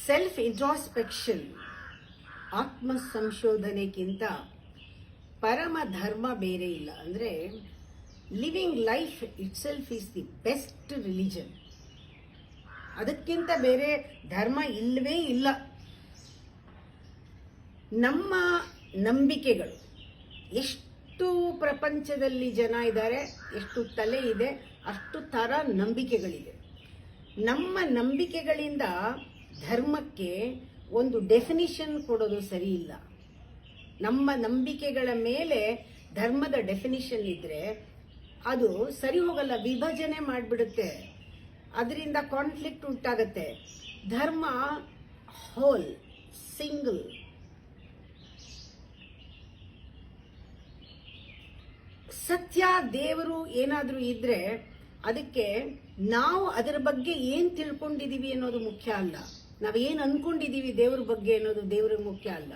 Self introspection, ಆತ್ಮ ಸಂಶೋಧನೆಗಿಂತ ಪರಮ ಧರ್ಮ ಬೇರೆ ಇಲ್ಲ. ಅಂದರೆ living life it self is the best religion. ಅದಕ್ಕಿಂತ ಬೇರೆ ಧರ್ಮ ಇಲ್ಲವೇ ಇಲ್ಲ. ನಮ್ಮ ನಂಬಿಕೆಗಳು, ಎಷ್ಟು ಪ್ರಪಂಚದಲ್ಲಿ ಜನ ಇದ್ದಾರೆ, ಎಷ್ಟು ತಲೆ ಇದೆ, ಅಷ್ಟು ಥರ ನಂಬಿಕೆಗಳಿದೆ. ನಮ್ಮ ನಂಬಿಕೆಗಳಿಂದ ಧರ್ಮಕ್ಕೆ ಒಂದು ಡೆಫಿನಿಷನ್ ಕೊಡೋದು ಸರಿ ಇಲ್ಲ. ನಮ್ಮ ನಂಬಿಕೆಗಳ ಮೇಲೆ ಧರ್ಮದ ಡೆಫಿನಿಷನ್ ಇದ್ರೆ ಅದು ಸರಿ ಹೋಗಲ್ಲ, ವಿಭಜನೆ ಮಾಡಿಬಿಡುತ್ತೆ, ಅದರಿಂದ ಕಾನ್ಫ್ಲಿಕ್ಟ್ ಉಂಟಾಗತ್ತೆ. ಧರ್ಮ ಹೋಲ್, ಸಿಂಗಲ್. ಸತ್ಯ, ದೇವರು ಏನಾದರೂ ಇದ್ರೆ ಅದಕ್ಕೆ ನಾವು ಅದರ ಬಗ್ಗೆ ಏನು ತಿಳ್ಕೊಂಡಿದೀವಿ ಅನ್ನೋದು ಮುಖ್ಯ ಅಲ್ಲ. ನಾವೇನು ಅನ್ಕೊಂಡಿದೀವಿ ದೇವ್ರ ಬಗ್ಗೆ ಅನ್ನೋದು ದೇವ್ರಿಗೆ ಮುಖ್ಯ ಅಲ್ಲ.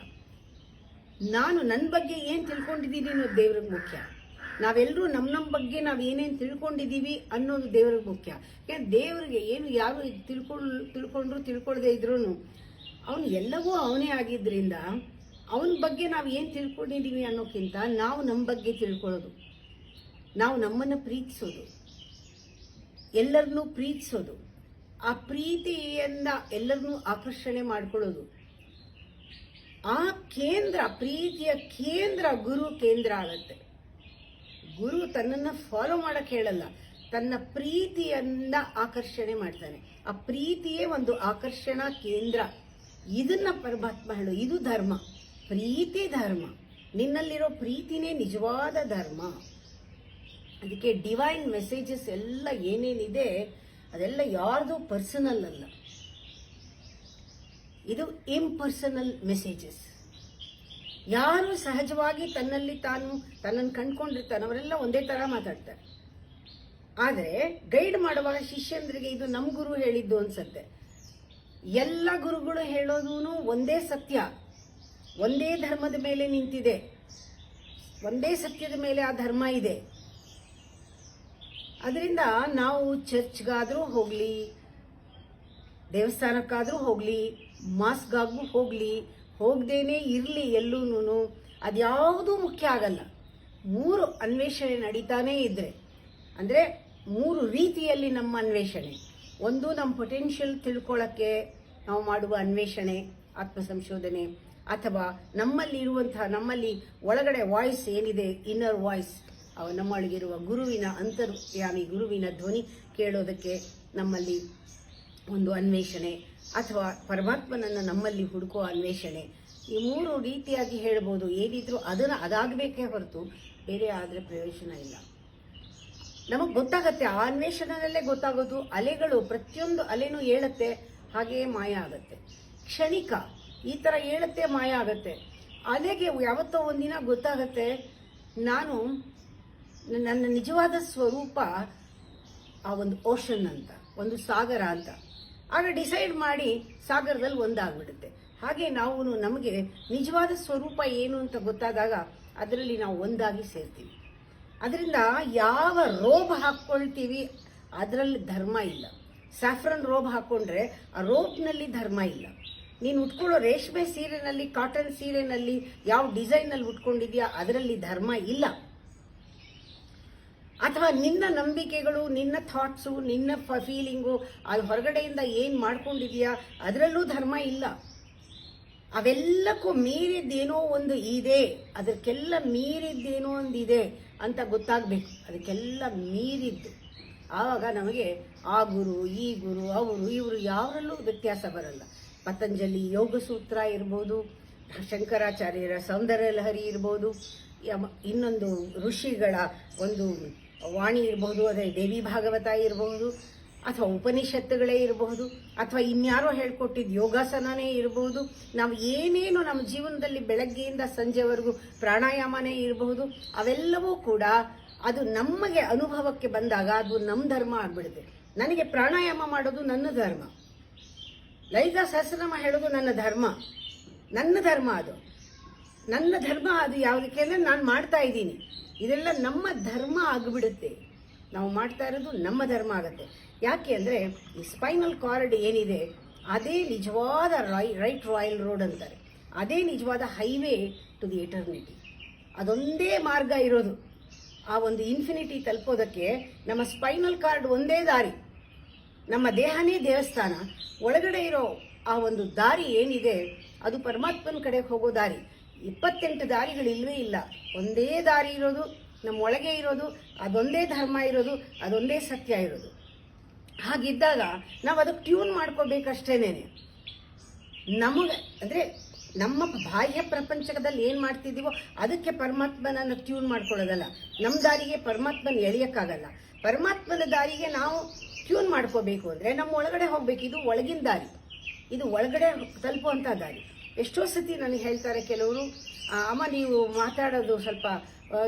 ನಾನು ನನ್ನ ಬಗ್ಗೆ ಏನು ತಿಳ್ಕೊಂಡಿದ್ದೀನಿ ಅನ್ನೋದು ದೇವ್ರಿಗೆ ಮುಖ್ಯ. ನಾವೆಲ್ಲರೂ ನಮ್ಮ ಬಗ್ಗೆ ನಾವು ಏನೇನು ತಿಳ್ಕೊಂಡಿದ್ದೀವಿ ಅನ್ನೋದು ದೇವ್ರಿಗೆ ಮುಖ್ಯ. ಯಾಕಂದ್ರೆ ದೇವ್ರಿಗೆ ಏನು ಯಾರು ತಿಳ್ಕೊಂಡ್ರು ತಿಳ್ಕೊಳ್ಳದೆ ಇದ್ರೂ ಅವನು ಎಲ್ಲವೂ ಅವನೇ ಆಗಿದ್ದರಿಂದ ಅವನ ಬಗ್ಗೆ ನಾವು ಏನು ತಿಳ್ಕೊಂಡಿದ್ದೀವಿ ಅನ್ನೋಕ್ಕಿಂತ ನಾವು ನಮ್ಮ ಬಗ್ಗೆ ತಿಳ್ಕೊಳ್ಳೋದು, ನಾವು ನಮ್ಮನ್ನು ಪ್ರೀತಿಸೋದು, ಎಲ್ಲರನ್ನೂ ಪ್ರೀತಿಸೋದು, ಆ ಪ್ರೀತಿಯಿಂದ ಎಲ್ಲರನ್ನೂ ಆಕರ್ಷಣೆ ಮಾಡ್ಕೊಳ್ಳೋದು. ಆ ಕೇಂದ್ರ, ಪ್ರೀತಿಯ ಕೇಂದ್ರ ಗುರು ಕೇಂದ್ರ ಆಗತ್ತೆ. ಗುರು ತನ್ನನ್ನು ಫಾಲೋ ಮಾಡಕ್ಕೆ ಹೇಳಲ್ಲ, ತನ್ನ ಪ್ರೀತಿಯಿಂದ ಆಕರ್ಷಣೆ ಮಾಡ್ತಾನೆ. ಆ ಪ್ರೀತಿಯೇ ಒಂದು ಆಕರ್ಷಣಾ ಕೇಂದ್ರ. ಇದನ್ನ ಪರಮಾತ್ಮ ಹೇಳು, ಇದು ಧರ್ಮ. ಪ್ರೀತಿ ಧರ್ಮ. ನಿನ್ನಲ್ಲಿರೋ ಪ್ರೀತಿನೇ ನಿಜವಾದ ಧರ್ಮ. ಅದಕ್ಕೆ ಡಿವೈನ್ ಮೆಸೇಜಸ್ ಎಲ್ಲ ಏನೇನಿದೆ ಅದೆಲ್ಲ ಯಾರ್ದು ಪರ್ಸನಲ್ ಅಲ್ಲ, ಇದು ಇಂಪರ್ಸನಲ್ ಮೆಸೇಜಸ್. ಯಾರು ಸಹಜವಾಗಿ ತನ್ನಲ್ಲಿ ತನ್ನನ್ನು ಕಂಡುಕೊಂಡಿರ್ತಾನೆ ಅವರೆಲ್ಲ ಒಂದೇ ತರ ಮಾತಾಡ್ತಾರೆ. ಆದರೆ ಗೈಡ್ ಮಾಡುವಾಗ ಶಿಷ್ಯಂದ್ರಿಗೆ ಇದು ನಮ್ಮ ಗುರು ಹೇಳಿದ್ದು ಅನ್ಸತ್ತೆ. ಎಲ್ಲ ಗುರುಗಳು ಹೇಳೋದು ಒಂದೇ ಸತ್ಯ, ಒಂದೇ ಧರ್ಮದ ಮೇಲೆ ನಿಂತಿದೆ, ಒಂದೇ ಸತ್ಯದ ಮೇಲೆ ಆ ಧರ್ಮ ಇದೆ. ಅದರಿಂದ ನಾವು ಚರ್ಚ್ಗಾದ್ರೂ ಹೋಗ್ಲಿ, ದೇವಸ್ಥಾನಕ್ಕಾದ್ರೂ ಹೋಗ್ಲಿ, ಮಾಸ್ಗಾಗೂ ಹೋಗ್ಲಿ, ಹೋಗದೇನೆ ಇರಲಿ, ಎಲ್ಲೂನು ಅದ್ಯಾವುದೂ ಮುಖ್ಯ ಆಗಲ್ಲ. 3 ಅನ್ವೇಷಣೆ ನಡೀತಾನೇ ಇದ್ರೆ, ಅಂದರೆ 3 ರೀತಿಯಲ್ಲಿ ನಮ್ಮ ಅನ್ವೇಷಣೆ. ಒಂದು ನಮ್ಮ ಪೊಟೆನ್ಷಿಯಲ್ ತಿಳ್ಕೊಳ್ಳೋಕ್ಕೆ ನಾವು ಮಾಡುವ ಅನ್ವೇಷಣೆ, ಆತ್ಮ ಸಂಶೋಧನೆ, ಅಥವಾ ನಮ್ಮಲ್ಲಿ ಒಳಗಡೆ ವಾಯ್ಸ್ ಏನಿದೆ, ಇನ್ನರ್ ವಾಯ್ಸ್, ನಮ್ಮೊಳಗಿರುವ ಗುರುವಿನ ಅಂತರ್ಯಾಮಿ ಗುರುವಿನ ಧ್ವನಿ ಕೇಳೋದಕ್ಕೆ ನಮ್ಮಲ್ಲಿ ಒಂದು ಅನ್ವೇಷಣೆ, ಅಥವಾ ಪರಮಾತ್ಮನನ್ನು ನಮ್ಮಲ್ಲಿ ಹುಡುಕೋ ಅನ್ವೇಷಣೆ. ಈ 3 ರೀತಿಯಾಗಿ ಹೇಳ್ಬೋದು. ಏನಿದ್ರು ಅದಾಗಬೇಕೇ ಹೊರತು ಬೇರೆ ಆದರೆ ಪ್ರಯೋಜನ ಇಲ್ಲ. ನಮಗೆ ಗೊತ್ತಾಗತ್ತೆ, ಆ ಅನ್ವೇಷಣೆಯಲ್ಲೇ ಗೊತ್ತಾಗೋದು. ಅಲೆಗಳು, ಪ್ರತಿಯೊಂದು ಅಲೆನೂ ಹೇಳುತ್ತೆ, ಹಾಗೆಯೇ ಮಾಯ ಆಗತ್ತೆ. ಕ್ಷಣಿಕ, ಈ ಥರ ಹೇಳುತ್ತೆ, ಮಾಯ ಆಗತ್ತೆ. ಅಲೆಗೆ ಯಾವತ್ತೋ ಒಂದಿನ ಗೊತ್ತಾಗತ್ತೆ, ನನ್ನ ನಿಜವಾದ ಸ್ವರೂಪ ಆ ಒಂದು ಓಷನ್ ಅಂತ, ಒಂದು ಸಾಗರ ಅಂತ. ಆಗ ಡಿಸೈಡ್ ಮಾಡಿ ಸಾಗರದಲ್ಲಿ ಒಂದಾಗ್ಬಿಡುತ್ತೆ. ಹಾಗೆ ನಮಗೆ ನಿಜವಾದ ಸ್ವರೂಪ ಏನು ಅಂತ ಗೊತ್ತಾದಾಗ ಅದರಲ್ಲಿ ನಾವು ಒಂದಾಗಿ ಸೇರ್ತೀವಿ. ಅದರಿಂದ ಯಾವ ರೋಬ್ ಹಾಕ್ಕೊಳ್ತೀವಿ ಅದರಲ್ಲಿ ಧರ್ಮ ಇಲ್ಲ. ಸ್ಯಾಫ್ರನ್ ರೋಬ್ ಹಾಕ್ಕೊಂಡ್ರೆ ಆ ರೋಬ್ನಲ್ಲಿ ಧರ್ಮ ಇಲ್ಲ. ನೀನು ಉಟ್ಕೊಳ್ಳೋ ರೇಷ್ಮೆ ಸೀರೆನಲ್ಲಿ, ಕಾಟನ್ ಸೀರೆನಲ್ಲಿ ಯಾವ ಡಿಸೈನಲ್ಲಿ ಉಟ್ಕೊಂಡಿದ್ಯಾ ಅದರಲ್ಲಿ ಧರ್ಮ ಇಲ್ಲ. ಅಥವಾ ನಿನ್ನ ನಂಬಿಕೆಗಳು, ನಿನ್ನ ಥಾಟ್ಸು, ನಿನ್ನ ಫೀಲಿಂಗು, ಅದು ಹೊರಗಡೆಯಿಂದ ಏನು ಮಾಡ್ಕೊಂಡಿದೀಯಾ ಅದರಲ್ಲೂ ಧರ್ಮ ಇಲ್ಲ. ಅವೆಲ್ಲಕ್ಕೂ ಮೀರಿದ್ದೇನೋ ಒಂದು ಇದೆ, ಅದಕ್ಕೆಲ್ಲ ಮೀರಿದ್ದೇನೋ ಒಂದು ಇದೆ ಅಂತ ಗೊತ್ತಾಗಬೇಕು. ಅದಕ್ಕೆಲ್ಲ ಮೀರಿದ್ದು ಆವಾಗ ನಮಗೆ ಆ ಗುರು, ಈ ಗುರು, ಇವರು ಯಾವರಲ್ಲೂ ವ್ಯತ್ಯಾಸ ಬರಲ್ಲ. ಪತಂಜಲಿ ಯೋಗಸೂತ್ರ ಇರ್ಬೋದು, ಶಂಕರಾಚಾರ್ಯರ ಸೌಂದರ್ಯ ಲಹರಿ ಇರ್ಬೋದು, ಇನ್ನೊಂದು ಋಷಿಗಳ ಒಂದು ವಾಣಿ ಇರಬಹುದು, ಅದೇ ದೇವಿ ಭಾಗವತ ಇರಬಹುದು, ಅಥವಾ ಉಪನಿಷತ್ತುಗಳೇ ಇರಬಹುದು, ಅಥವಾ ಇನ್ಯಾರೋ ಹೇಳ್ಕೊಟ್ಟಿದ್ದು ಯೋಗಾಸನನೇ ಇರಬಹುದು. ನಾವು ಏನೇನು ನಮ್ಮ ಜೀವನದಲ್ಲಿ ಬೆಳಗ್ಗೆಯಿಂದ ಸಂಜೆವರೆಗೂ ಪ್ರಾಣಾಯಾಮನೇ ಇರಬಹುದು, ಅವೆಲ್ಲವೂ ಕೂಡ ಅದು ನಮಗೆ ಅನುಭವಕ್ಕೆ ಬಂದಾಗ ಅದು ನಮ್ಮ ಧರ್ಮ ಆಗ್ಬಿಡುತ್ತೆ. ನನಗೆ ಪ್ರಾಣಾಯಾಮ ಮಾಡೋದು ನನ್ನ ಧರ್ಮ, ಲಲಿತಾ ಸಹಸ್ರನಾಮ ಹೇಳೋದು ನನ್ನ ಧರ್ಮ ಅದು ನನ್ನ ಧರ್ಮ. ಅದು ಯಾವುದಕ್ಕೆ ಅಂದರೆ ನಾನು ಮಾಡ್ತಾ ಇದ್ದೀನಿ, ಇದೆಲ್ಲ ನಮ್ಮ ಧರ್ಮ ಆಗಿಬಿಡುತ್ತೆ. ನಾವು ಮಾಡ್ತಾ ಇರೋದು ನಮ್ಮ ಧರ್ಮ ಆಗುತ್ತೆ. ಯಾಕೆ ಅಂದರೆ ಈ ಸ್ಪೈನಲ್ ಕಾರ್ಡ್ ಏನಿದೆ ಅದೇ ನಿಜವಾದ ರೈಟ್ ರಾಯಲ್ ರೋಡ್ ಅಂತಾರೆ. ಅದೇ ನಿಜವಾದ ಹೈವೇ ಟು ದಿ ಎಟರ್ನಿಟಿ. ಅದೊಂದೇ ಮಾರ್ಗ ಇರೋದು. ಆ ಒಂದು ಇನ್ಫಿನಿಟಿ ತಲುಪೋದಕ್ಕೆ ನಮ್ಮ ಸ್ಪೈನಲ್ ಕಾರ್ಡ್ ಒಂದೇ ದಾರಿ. ನಮ್ಮ ದೇಹನೇ ದೇವಸ್ಥಾನ. ಒಳಗಡೆ ಇರೋ ಆ ಒಂದು ದಾರಿ ಏನಿದೆ ಅದು ಪರಮಾತ್ಮನ ಕಡೆಗೆ ಹೋಗೋ ದಾರಿ. 28 ದಾರಿಗಳಿಲ್ವೇ ಇಲ್ಲ. ಒಂದೇ ದಾರಿ ಇರೋದು, ನಮ್ಮ ಒಳಗೆ ಇರೋದು, ಅದೊಂದೇ ಧರ್ಮ ಇರೋದು, ಅದೊಂದೇ ಸತ್ಯ ಇರೋದು. ಹಾಗಿದ್ದಾಗ ನಾವು ಅದಕ್ಕೆ ಟ್ಯೂನ್ ಮಾಡ್ಕೋಬೇಕಷ್ಟೇನೆ. ನಮಗೆ ಅಂದರೆ ನಮ್ಮ ಬಾಹ್ಯ ಪ್ರಪಂಚದಲ್ಲಿ ಏನು ಮಾಡ್ತಿದ್ದೀವೋ ಅದಕ್ಕೆ ಪರಮಾತ್ಮನನ್ನು ಟ್ಯೂನ್ ಮಾಡ್ಕೊಳ್ಳೋದಲ್ಲ. ನಮ್ಮ ದಾರಿಗೆ ಪರಮಾತ್ಮನ ಎಳೆಯೋಕ್ಕಾಗಲ್ಲ. ಪರಮಾತ್ಮನ ದಾರಿಗೆ ನಾವು ಟ್ಯೂನ್ ಮಾಡ್ಕೋಬೇಕು ಅಂದರೆ ನಮ್ಮ ಒಳಗಡೆ ಹೋಗ್ಬೇಕು. ಇದು ಒಳಗಿನ ದಾರಿ, ಇದು ಒಳಗಡೆ ತಲುಪುವಂಥ ದಾರಿ. ಎಷ್ಟೋ ಸತಿ ನನಗೆ ಹೇಳ್ತಾರೆ ಕೆಲವರು, ಅಮ್ಮ ನೀವು ಮಾತಾಡೋದು ಸ್ವಲ್ಪ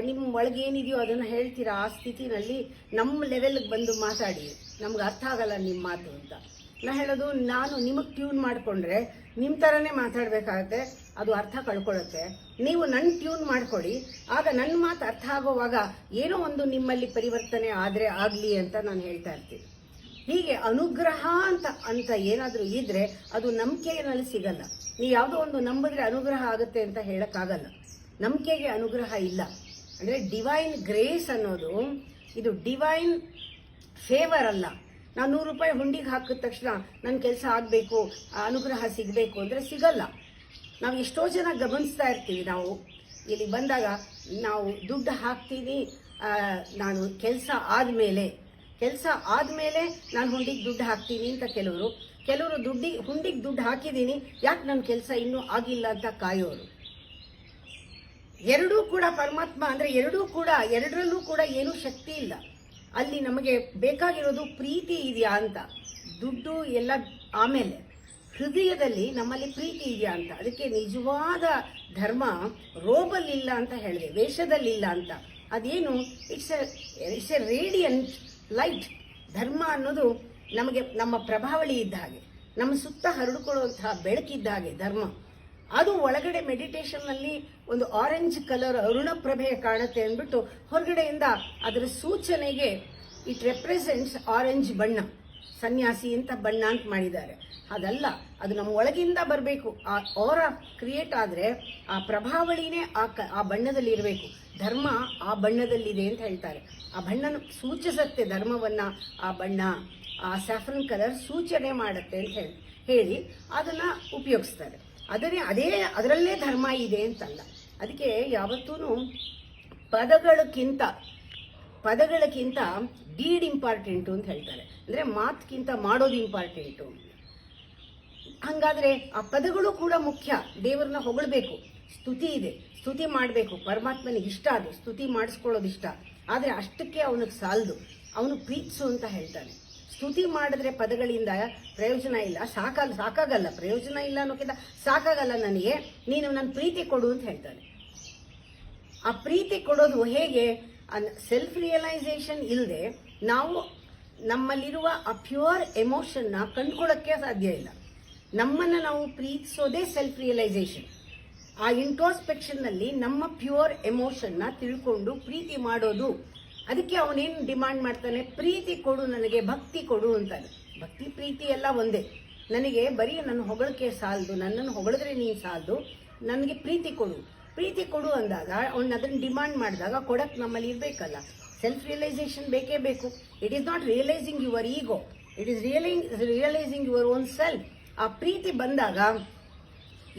ನಿಮ್ಮ ಒಳಗೇನಿದೆಯೋ ಅದನ್ನು ಹೇಳ್ತೀರಾ, ಆ ಸ್ಥಿತಿನಲ್ಲಿ ನಮ್ಮ ಲೆವೆಲ್ಗೆ ಬಂದು ಮಾತಾಡಿ, ನಮ್ಗೆ ಅರ್ಥ ಆಗಲ್ಲ ನಿಮ್ಮ ಮಾತು ಅಂತ. ನಾ ಹೇಳೋದು, ನಾನು ನಿಮಗೆ ಟ್ಯೂನ್ ಮಾಡಿಕೊಂಡ್ರೆ ನಿಮ್ಮ ಥರನೇ ಮಾತಾಡಬೇಕಾಗತ್ತೆ, ಅದು ಅರ್ಥ ಕಳ್ಕೊಳ್ಳುತ್ತೆ. ನೀವು ನನ್ನ ಟ್ಯೂನ್ ಮಾಡಿಕೊಡಿ, ಆಗ ನನ್ನ ಮಾತು ಅರ್ಥ ಆಗೋವಾಗ ಏನೋ ಒಂದು ನಿಮ್ಮಲ್ಲಿ ಪರಿವರ್ತನೆ ಆದರೆ ಆಗಲಿ ಅಂತ ನಾನು ಹೇಳ್ತಾ ಇರ್ತೀನಿ. ಹೀಗೆ ಅನುಗ್ರಹ ಅಂತ ಏನಾದರೂ ಇದ್ರೆ ಅದು ನಂಬಿಕೆಯಲ್ಲಿ ಸಿಗಲ್ಲ. ನೀವು ಯಾವುದೋ ಒಂದು ನಂಬಿದ್ರೆ ಅನುಗ್ರಹ ಆಗುತ್ತೆ ಅಂತ ಹೇಳೋಕ್ಕಾಗಲ್ಲ. ನಂಬಿಕೆಗೆ ಅನುಗ್ರಹ ಇಲ್ಲ. ಅಂದರೆ ಡಿವೈನ್ ಗ್ರೇಸ್ ಅನ್ನೋದು ಇದು ಡಿವೈನ್ ಫೇವರ್ ಅಲ್ಲ. ನಾನು 100 ರೂಪಾಯಿ ಹುಂಡಿಗೆ ಹಾಕಿದ ತಕ್ಷಣ ನನ್ನ ಕೆಲಸ ಆಗಬೇಕು, ಅನುಗ್ರಹ ಸಿಗಬೇಕು ಅಂದರೆ ಸಿಗಲ್ಲ. ನಾವು ಎಷ್ಟೋ ಜನ ಗಮನಿಸ್ತಾ ಇರ್ತೀವಿ. ನಾವು ಇಲ್ಲಿ ಬಂದಾಗ ನಾವು ದುಡ್ಡು ಹಾಕ್ತೀವಿ, ನಾನು ಕೆಲಸ ಆದಮೇಲೆ ನಾನು ಹುಂಡಿಗೆ ದುಡ್ಡು ಹಾಕ್ತೀನಿ ಅಂತ ಕೆಲವರು ಹುಂಡಿಗೆ ದುಡ್ಡು ಹಾಕಿದ್ದೀನಿ, ಯಾಕೆ ನನ್ನ ಕೆಲಸ ಇನ್ನೂ ಆಗಿಲ್ಲ ಅಂತ ಕಾಯೋರು. ಎರಡೂ ಕೂಡ ಪರಮಾತ್ಮ ಅಂದರೆ ಎರಡರಲ್ಲೂ ಕೂಡ ಏನೂ ಶಕ್ತಿ ಇಲ್ಲ. ಅಲ್ಲಿ ನಮಗೆ ಬೇಕಾಗಿರೋದು ಪ್ರೀತಿ ಇದೆಯಾ ಅಂತ. ದುಡ್ಡು ಎಲ್ಲ ಆಮೇಲೆ, ಹೃದಯದಲ್ಲಿ ನಮ್ಮಲ್ಲಿ ಪ್ರೀತಿ ಇದೆಯಾ ಅಂತ. ಅದಕ್ಕೆ ನಿಜವಾದ ಧರ್ಮ ರೋಬಲ್ಲಿಲ್ಲ ಅಂತ ಹೇಳಿದೆ, ವೇಷದಲ್ಲಿಲ್ಲ ಅಂತ. ಅದೇನು, ಇಟ್ಸ್ ಎ ರೇಡಿಯಂಟ್ ಲೈಟ್. ಧರ್ಮ ಅನ್ನೋದು ನಮಗೆ ನಮ್ಮ ಪ್ರಭಾವಳಿ ಇದ್ದ ಹಾಗೆ, ನಮ್ಮ ಸುತ್ತ ಹರಡಿಕೊಳ್ಳುವಂತಹ ಬೆಳಕಿದ್ದ ಹಾಗೆ ಧರ್ಮ. ಅದು ಒಳಗಡೆ ಮೆಡಿಟೇಷನ್ನಲ್ಲಿ ಒಂದು ಆರೆಂಜ್ ಕಲರ್ ಅರುಣ ಪ್ರಭೆ ಕಾಣುತ್ತೆ ಅಂದ್ಬಿಟ್ಟು ಹೊರಗಡೆಯಿಂದ ಅದರ ಸೂಚನೆಗೆ ಇಟ್ ರೆಪ್ರೆಸೆಂಟ್ಸ್ ಆರೆಂಜ್ ಬಣ್ಣ, ಸನ್ಯಾಸಿ ಅಂತ ಬಣ್ಣ ಅಂತ ಮಾಡಿದ್ದಾರೆ. ಅದಲ್ಲ, ಅದು ನಮ್ಮ ಒಳಗಿಂದ ಬರಬೇಕು. ಆ ಆರ ಕ್ರಿಯೇಟ್ ಆದರೆ ಆ ಪ್ರಭಾವಳಿನೇ ಆ ಬಣ್ಣದಲ್ಲಿ ಇರಬೇಕು. ಧರ್ಮ ಆ ಬಣ್ಣದಲ್ಲಿದೆ ಅಂತ ಹೇಳ್ತಾರೆ. ಆ ಬಣ್ಣನ ಸೂಚಿಸುತ್ತೆ ಧರ್ಮವನ್ನ. ಆ ಬಣ್ಣ, ಆ ಸ್ಯಾಫ್ರನ್ ಕಲರ್ ಸೂಚನೆ ಮಾಡುತ್ತೆ ಅಂತ ಹೇಳಿ ಅದನ್ನ ಉಪಯೋಗಿಸ್ತಾರೆ. ಅದರಲ್ಲೇ ಧರ್ಮ ಇದೆ ಅಂತಲ್ಲ. ಅದಕ್ಕೆ ಯಾವತ್ತೂ ಪದಗಳಕ್ಕಿಂತ ಡೀಡ್ ಇಂಪಾರ್ಟೆಂಟು ಅಂತ ಹೇಳ್ತಾರೆ. ಅಂದರೆ ಮಾತಕ್ಕಿಂತ ಮಾಡೋದು ಇಂಪಾರ್ಟೆಂಟು. ಹಂಗಾದ್ರೆ ಆ ಪದಗಳು ಕೂಡ ಮುಖ್ಯ. ದೇವರನ್ನ ಹೊಗಳಬೇಕು, ಸ್ತುತಿ ಇದೆ, ಸ್ತುತಿ ಮಾಡಬೇಕು. ಪರಮಾತ್ಮನಿಗೆ ಇಷ್ಟ, ಅದು ಸ್ತುತಿ ಮಾಡಿಸ್ಕೊಳ್ಳೋದು ಇಷ್ಟ. ಆದರೆ ಅಷ್ಟಕ್ಕೆ ಅವನಿಗೆ ಸಾಲದು, ಅವನು ಪ್ರೀತಿಸು ಅಂತ ಹೇಳ್ತಾನೆ. ಸ್ತುತಿ ಮಾಡಿದ್ರೆ ಪದಗಳಿಂದ ಪ್ರಯೋಜನ ಇಲ್ಲ, ಸಾಕಾಗಲ್ಲ. ಪ್ರಯೋಜನ ಇಲ್ಲ ಅನ್ನೋಕ್ಕಿಂತ ಸಾಕಾಗಲ್ಲ ನನಗೆ, ನೀನು ನನ್ನ ಪ್ರೀತಿ ಕೊಡು ಅಂತ ಹೇಳ್ತಾನೆ. ಆ ಪ್ರೀತಿ ಕೊಡೋದು ಹೇಗೆ? ಸೆಲ್ಫ್ ರಿಯಲೈಸೇಷನ್ ಇಲ್ಲದೆ ನಾವು ನಮ್ಮಲ್ಲಿರುವ ಆ ಪ್ಯೂರ್ ಎಮೋಷನ್ನ ಕಂಡುಕೊಳ್ಳೋಕ್ಕೆ ಸಾಧ್ಯ ಇಲ್ಲ. ನಮ್ಮನ್ನು ನಾವು ಪ್ರೀತಿಸೋದೇ ಸೆಲ್ಫ್ ರಿಯಲೈಸೇಷನ್. ಆ ಇಂಟ್ರೋಸ್ಪೆಕ್ಷನ್ನಲ್ಲಿ ನಮ್ಮ ಪ್ಯೂರ್ ಎಮೋಷನ್ನ ತಿಳ್ಕೊಂಡು ಪ್ರೀತಿ ಮಾಡೋದು. ಅದಕ್ಕೆ ಅವನೇನು ಡಿಮಾಂಡ್ ಮಾಡ್ತಾನೆ? ಪ್ರೀತಿ ಕೊಡು ನನಗೆ, ಭಕ್ತಿ ಕೊಡು ಅಂತಾನೆ. ಭಕ್ತಿ ಪ್ರೀತಿ ಎಲ್ಲ ಒಂದೇ. ನನಗೆ ಬರೀ ನನ್ನ ಹೊಗಳಿಕೆ ಸಾಲದು, ನನ್ನನ್ನು ಹೊಗಳಿದ್ರೆ ನೀನು ಸಾಲದು, ನನಗೆ ಪ್ರೀತಿ ಕೊಡು ಅಂದಾಗ ಅವನ್ನ ಅದನ್ನು ಡಿಮಾಂಡ್ ಮಾಡಿದಾಗ ಕೊಡಕ್ಕೆ ನಮ್ಮಲ್ಲಿ ಇರಬೇಕಲ್ಲ. ಸೆಲ್ಫ್ ರಿಯಲೈಸೇಷನ್ ಬೇಕೇ ಬೇಕು. It is not realising your ego, it is realising your own self. ಆ ಪ್ರೀತಿ ಬಂದಾಗ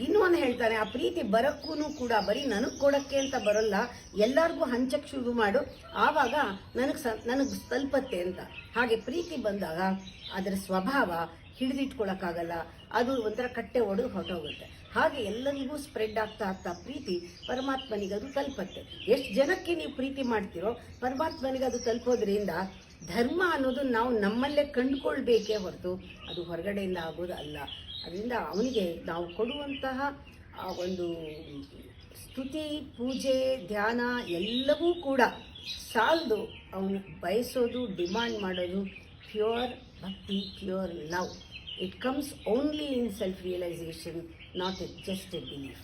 ಇನ್ನೂ ಒಂದು ಹೇಳ್ತಾನೆ, ಆ ಪ್ರೀತಿ ಬರೋಕ್ಕೂ ಕೂಡ ಬರೀ ನನಗೆ ಕೊಡೋಕ್ಕೆ ಅಂತ ಬರೋಲ್ಲ, ಎಲ್ಲರಿಗೂ ಹಂಚಕ್ಕೆ ಶುರು ಮಾಡು, ಆವಾಗ ನನಗೆ ತಲುಪತ್ತೆ ಅಂತ. ಹಾಗೆ ಪ್ರೀತಿ ಬಂದಾಗ ಅದರ ಸ್ವಭಾವ ಹಿಡಿದಿಟ್ಕೊಳಕ್ಕಾಗಲ್ಲ, ಅದು ಒಂಥರ ಕಟ್ಟೆ ಒಡೆದು ಹೊರಟೋಗುತ್ತೆ. ಹಾಗೆ ಎಲ್ಲರಿಗೂ ಸ್ಪ್ರೆಡ್ ಆಗ್ತಾ ಪ್ರೀತಿ ಪರಮಾತ್ಮನಿಗೆ ಅದು ತಲುಪತ್ತೆ. ಎಷ್ಟು ಜನಕ್ಕೆ ನೀವು ಪ್ರೀತಿ ಮಾಡ್ತೀರೋ ಪರಮಾತ್ಮನಿಗೆ ಅದು ತಲುಪೋದ್ರಿಂದ ಧರ್ಮ ಅನ್ನೋದು ನಾವು ನಮ್ಮಲ್ಲೇ ಕಂಡುಕೊಳ್ಬೇಕೇ ಹೊರತು ಅದು ಹೊರಗಡೆಯಿಂದ ಆಗೋದು ಅಲ್ಲ. ಅದರಿಂದ ಅವನಿಗೆ ನಾವು ಕೊಡುವಂತಹ ಆ ಒಂದು ಸ್ತುತಿ, ಪೂಜೆ, ಧ್ಯಾನ ಎಲ್ಲವೂ ಕೂಡ ಸಾಲದು. ಅವನು ಬಯಸೋದು, ಡಿಮಾಂಡ್ ಮಾಡೋದು ಪ್ಯೂರ್ ಭಕ್ತಿ, pure love. It comes only in self-realization, not just a belief.